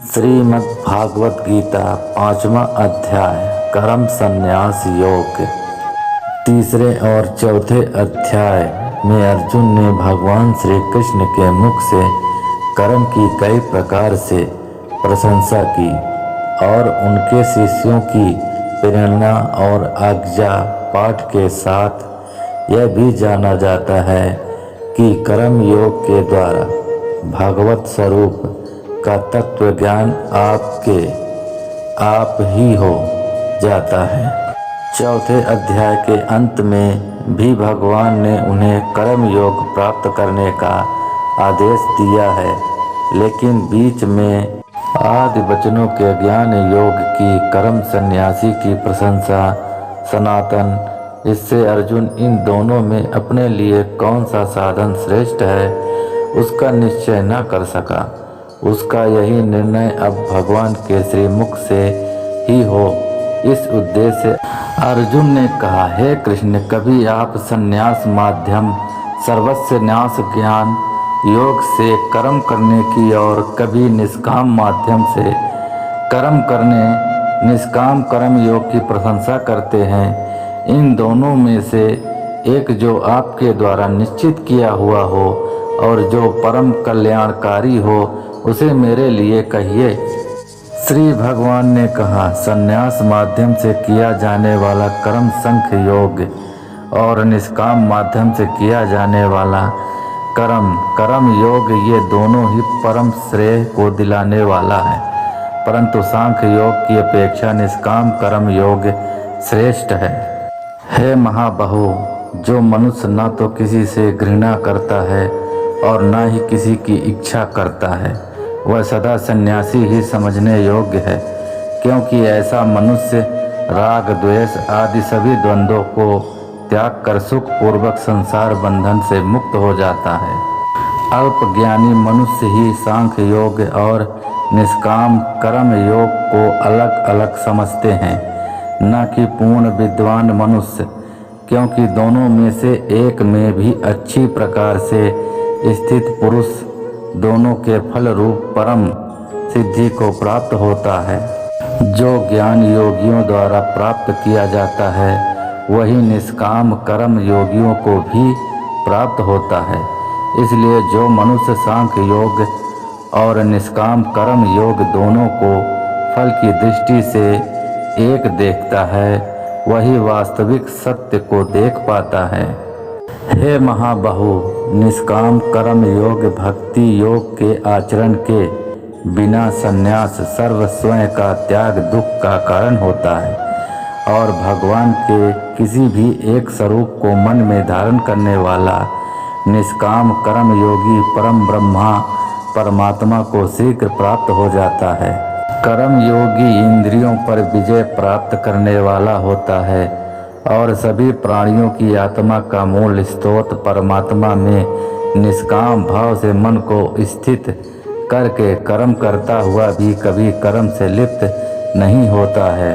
श्रीमद् भागवत गीता 5वां अध्याय कर्म संन्यास योग। तीसरे और चौथे अध्याय में अर्जुन ने भगवान श्री कृष्ण के मुख से कर्म की कई प्रकार से प्रशंसा की और उनके शिष्यों की प्रेरणा और आज्ञा पाठ के साथ यह भी जाना जाता है कि कर्म योग के द्वारा भगवत स्वरूप का तत्व ज्ञान आप ही हो जाता है। चौथे अध्याय के अंत में भी भगवान ने उन्हें कर्म योग प्राप्त करने का आदेश दिया है, लेकिन बीच में आदि वचनों के ज्ञान योग की कर्म सन्यासी की प्रशंसा सनातन। इससे अर्जुन इन दोनों में अपने लिए कौन सा साधन श्रेष्ठ है उसका निश्चय न कर सका। उसका यही निर्णय अब भगवान के श्रीमुख से ही हो। इस उद्देश्य से अर्जुन ने कहा, हे कृष्ण, कभी आप संन्यास माध्यम सर्वस्व न्यास ज्ञान योग से कर्म करने की और कभी निष्काम माध्यम से कर्म करने निष्काम कर्म योग की प्रशंसा करते हैं। इन दोनों में से एक जो आपके द्वारा निश्चित किया हुआ हो और जो परम कल्याणकारी हो उसे मेरे लिए कहिए। श्री भगवान ने कहा, संन्यास माध्यम से किया जाने वाला कर्म संख्य योग और निष्काम माध्यम से किया जाने वाला कर्म योग, ये दोनों ही परम श्रेय को दिलाने वाला है, परंतु सांख्य योग की अपेक्षा निष्काम कर्म योग श्रेष्ठ है। हे महाबाहो, जो मनुष्य न तो किसी से घृणा करता है और न ही किसी की इच्छा करता है, वह सदा सन्यासी ही समझने योग्य है, क्योंकि ऐसा मनुष्य राग द्वेष आदि सभी द्वंद्वों को त्याग कर सुख पूर्वक संसार बंधन से मुक्त हो जाता है। अल्प ज्ञानी मनुष्य ही सांख्य योग और निष्काम कर्म योग को अलग अलग समझते हैं, न कि पूर्ण विद्वान मनुष्य, क्योंकि दोनों में से एक में भी अच्छी प्रकार से स्थित पुरुष दोनों के फल रूप परम सिद्धि को प्राप्त होता है। जो ज्ञान योगियों द्वारा प्राप्त किया जाता है वही निष्काम कर्म योगियों को भी प्राप्त होता है। इसलिए जो मनुष्य सांख्य योग और निष्काम कर्म योग दोनों को फल की दृष्टि से एक देखता है, वही वास्तविक सत्य को देख पाता है। हे महाबाहु, निष्काम कर्म योग भक्ति योग के आचरण के बिना संन्यास सर्व स्वयं का त्याग दुख का कारण होता है और भगवान के किसी भी एक स्वरूप को मन में धारण करने वाला निष्काम कर्म योगी परम ब्रह्मा परमात्मा को शीघ्र प्राप्त हो जाता है। कर्म योगी इंद्रियों पर विजय प्राप्त करने वाला होता है और सभी प्राणियों की आत्मा का मूल स्रोत परमात्मा में निष्काम भाव से मन को स्थित करके कर्म करता हुआ भी कभी कर्म से लिप्त नहीं होता है।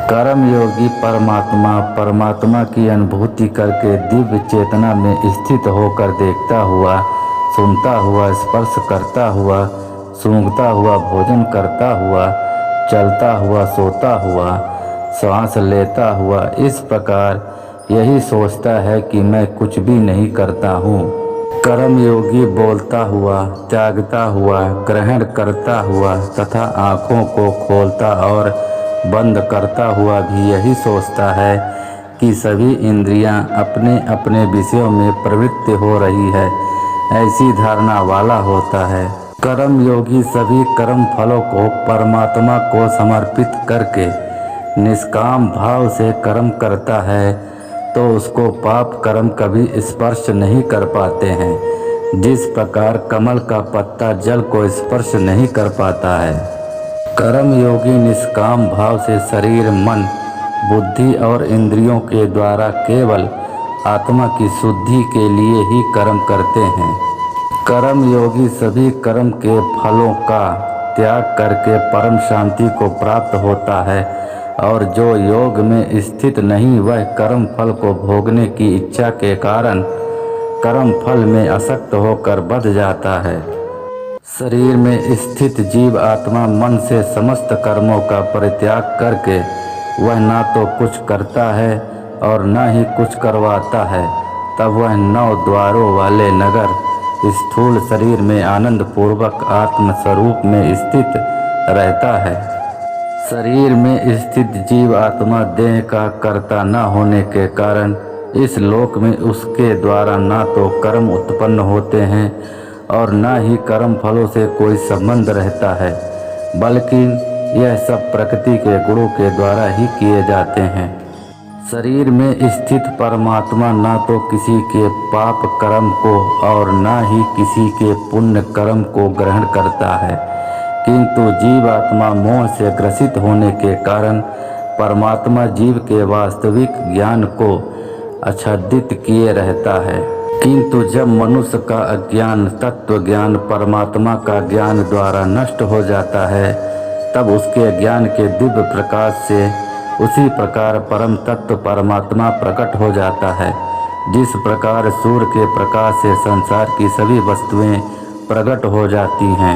कर्म योगी परमात्मा की अनुभूति करके दिव्य चेतना में स्थित होकर देखता हुआ, सुनता हुआ, स्पर्श करता हुआ, सूंघता हुआ, भोजन करता हुआ, चलता हुआ, सोता हुआ, श्वास लेता हुआ, इस प्रकार यही सोचता है कि मैं कुछ भी नहीं करता हूँ। कर्म योगी बोलता हुआ, त्यागता हुआ, ग्रहण करता हुआ तथा आँखों को खोलता और बंद करता हुआ भी यही सोचता है कि सभी इंद्रियां अपने अपने विषयों में प्रवृत्त हो रही है, ऐसी धारणा वाला होता है। कर्म योगी सभी कर्म फलों को परमात्मा को समर्पित करके निष्काम भाव से कर्म करता है तो उसको पाप कर्म कभी स्पर्श नहीं कर पाते हैं, जिस प्रकार कमल का पत्ता जल को स्पर्श नहीं कर पाता है। कर्म योगी निष्काम भाव से शरीर, मन, बुद्धि और इंद्रियों के द्वारा केवल आत्मा की शुद्धि के लिए ही कर्म करते हैं। कर्म योगी सभी कर्म के फलों का त्याग करके परम शांति को प्राप्त होता है और जो योग में स्थित नहीं वह कर्म फल को भोगने की इच्छा के कारण कर्म फल में आसक्त होकर बंध जाता है। शरीर में स्थित जीव आत्मा मन से समस्त कर्मों का परित्याग करके वह ना तो कुछ करता है और न ही कुछ करवाता है। तब वह 9 द्वारों वाले नगर स्थूल शरीर में आनंद पूर्वक आत्म स्वरूप में स्थित रहता है। शरीर में स्थित जीव आत्मा देह का कर्ता न होने के कारण इस लोक में उसके द्वारा ना तो कर्म उत्पन्न होते हैं और न ही कर्म फलों से कोई संबंध रहता है, बल्कि यह सब प्रकृति के गुणों के द्वारा ही किए जाते हैं। शरीर में स्थित परमात्मा ना तो किसी के पाप कर्म को और न ही किसी के पुण्य कर्म को ग्रहण करता है, किंतु जीव आत्मा मोह से ग्रसित होने के कारण परमात्मा जीव के वास्तविक ज्ञान को आच्छादित किए रहता है। किंतु जब मनुष्य का अज्ञान तत्व ज्ञान परमात्मा का ज्ञान द्वारा नष्ट हो जाता है, तब उसके ज्ञान के दिव्य प्रकाश से उसी प्रकार परम तत्व परमात्मा प्रकट हो जाता है। जिस प्रकार सूर्य के प्रकाश से संसार की सभी वस्तुएं प्रकट हो जाती हैं।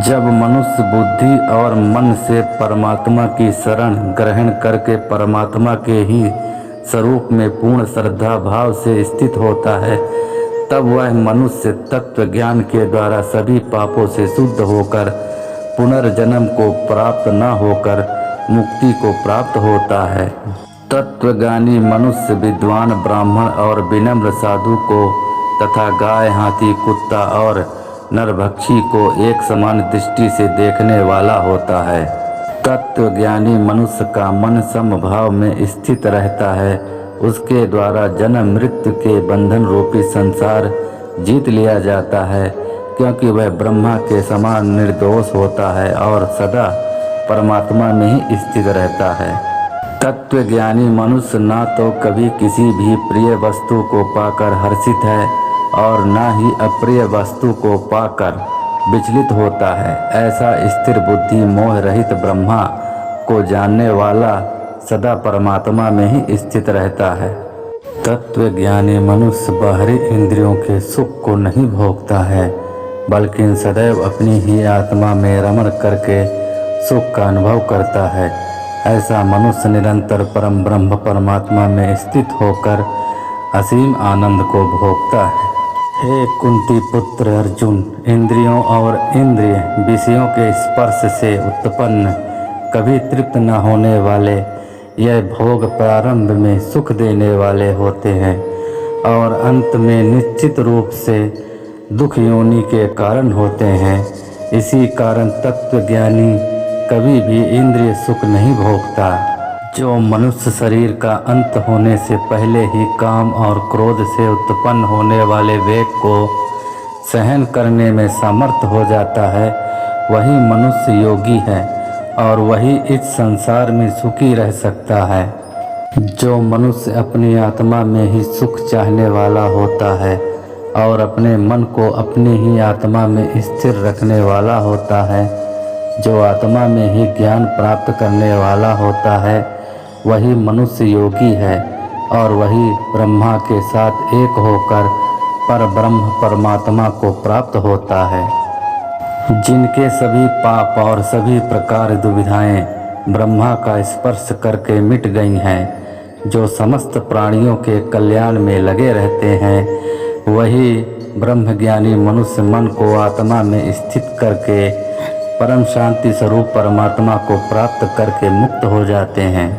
जब मनुष्य बुद्धि और मन से परमात्मा की शरण ग्रहण करके परमात्मा के ही स्वरूप में पूर्ण श्रद्धा भाव से स्थित होता है, तब वह मनुष्य तत्व ज्ञान के द्वारा सभी पापों से शुद्ध होकर पुनर्जन्म को प्राप्त न होकर मुक्ति को प्राप्त होता है। तत्वज्ञानी मनुष्य विद्वान ब्राह्मण और विनम्र साधु को तथा गाय हाथी कुत्ता और नरभक्षी को एक समान दृष्टि से देखने वाला होता है। तत्वज्ञानी मनुष्य का मन समभाव में स्थित रहता है। उसके द्वारा जन्म मृत्यु के बंधन रूपी संसार जीत लिया जाता है, क्योंकि वह ब्रह्मा के समान निर्दोष होता है और सदा परमात्मा में ही स्थित रहता है। तत्वज्ञानी मनुष्य ना तो कभी किसी भी प्रिय वस्तु को पाकर हर्षित है और ना ही अप्रिय वस्तु को पाकर विचलित होता है। ऐसा स्थिर बुद्धि मोह रहित ब्रह्मा को जानने वाला सदा परमात्मा में ही स्थित रहता है। तत्वज्ञानी मनुष्य बाहरी इंद्रियों के सुख को नहीं भोगता है, बल्कि सदैव अपनी ही आत्मा में रमण करके सुख का अनुभव करता है। ऐसा मनुष्य निरंतर परम ब्रह्म परमात्मा में स्थित होकर असीम आनंद को भोगता है। हे कुंती पुत्र अर्जुन, इंद्रियों और इंद्रिय विषयों के स्पर्श से उत्पन्न कभी तृप्त न होने वाले यह भोग प्रारंभ में सुख देने वाले होते हैं और अंत में निश्चित रूप से दुख योनि के कारण होते हैं। इसी कारण तत्वज्ञानी कभी भी इंद्रिय सुख नहीं भोगता। जो मनुष्य शरीर का अंत होने से पहले ही काम और क्रोध से उत्पन्न होने वाले वेग को सहन करने में समर्थ हो जाता है, वही मनुष्य योगी है और वही इस संसार में सुखी रह सकता है। जो मनुष्य अपनी आत्मा में ही सुख चाहने वाला होता है और अपने मन को अपनी ही आत्मा में स्थिर रखने वाला होता है, जो आत्मा में ही ज्ञान प्राप्त करने वाला होता है, वही मनुष्य योगी है और वही ब्रह्मा के साथ एक होकर पर ब्रह्म परमात्मा को प्राप्त होता है। जिनके सभी पाप और सभी प्रकार दुविधाएं ब्रह्मा का स्पर्श करके मिट गई हैं, जो समस्त प्राणियों के कल्याण में लगे रहते हैं, वही ब्रह्मज्ञानी मनुष्य मन को आत्मा में स्थित करके परम शांति स्वरूप परमात्मा को प्राप्त करके मुक्त हो जाते हैं।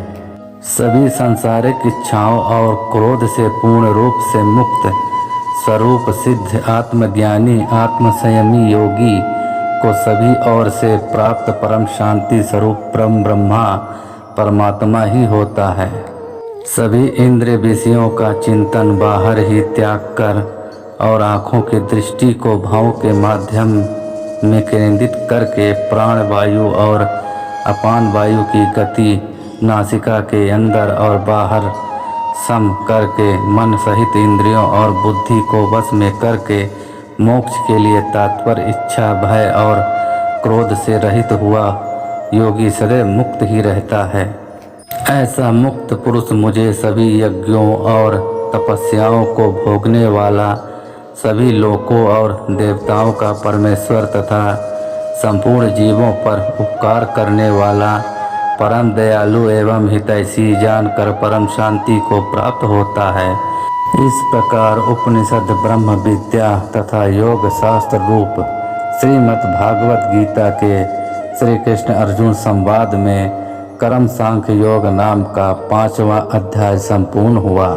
सभी सांसारिक इच्छाओं और क्रोध से पूर्ण रूप से मुक्त स्वरूप सिद्ध आत्मज्ञानी आत्मसंयमी योगी को सभी ओर से प्राप्त परम शांति स्वरूप परम ब्रह्मा परमात्मा ही होता है। सभी इंद्रिय विषयों का चिंतन बाहर ही त्याग कर और आँखों की दृष्टि को भाव के माध्यम में केंद्रित करके प्राण वायु और अपान वायु की गति नासिका के अंदर और बाहर सम करके मन सहित इंद्रियों और बुद्धि को वश में करके मोक्ष के लिए तात्पर्य इच्छा भय और क्रोध से रहित हुआ योगी सदैव मुक्त ही रहता है। ऐसा मुक्त पुरुष मुझे सभी यज्ञों और तपस्याओं को भोगने वाला सभी लोकों और देवताओं का परमेश्वर तथा संपूर्ण जीवों पर उपकार करने वाला परम दयालु एवं हितैषी जानकर परम शांति को प्राप्त होता है। इस प्रकार उपनिषद ब्रह्म विद्या तथा योग शास्त्र रूप श्रीमद् भागवत गीता के श्री कृष्ण अर्जुन संवाद में कर्म सांख्य योग नाम का 5वां अध्याय संपूर्ण हुआ।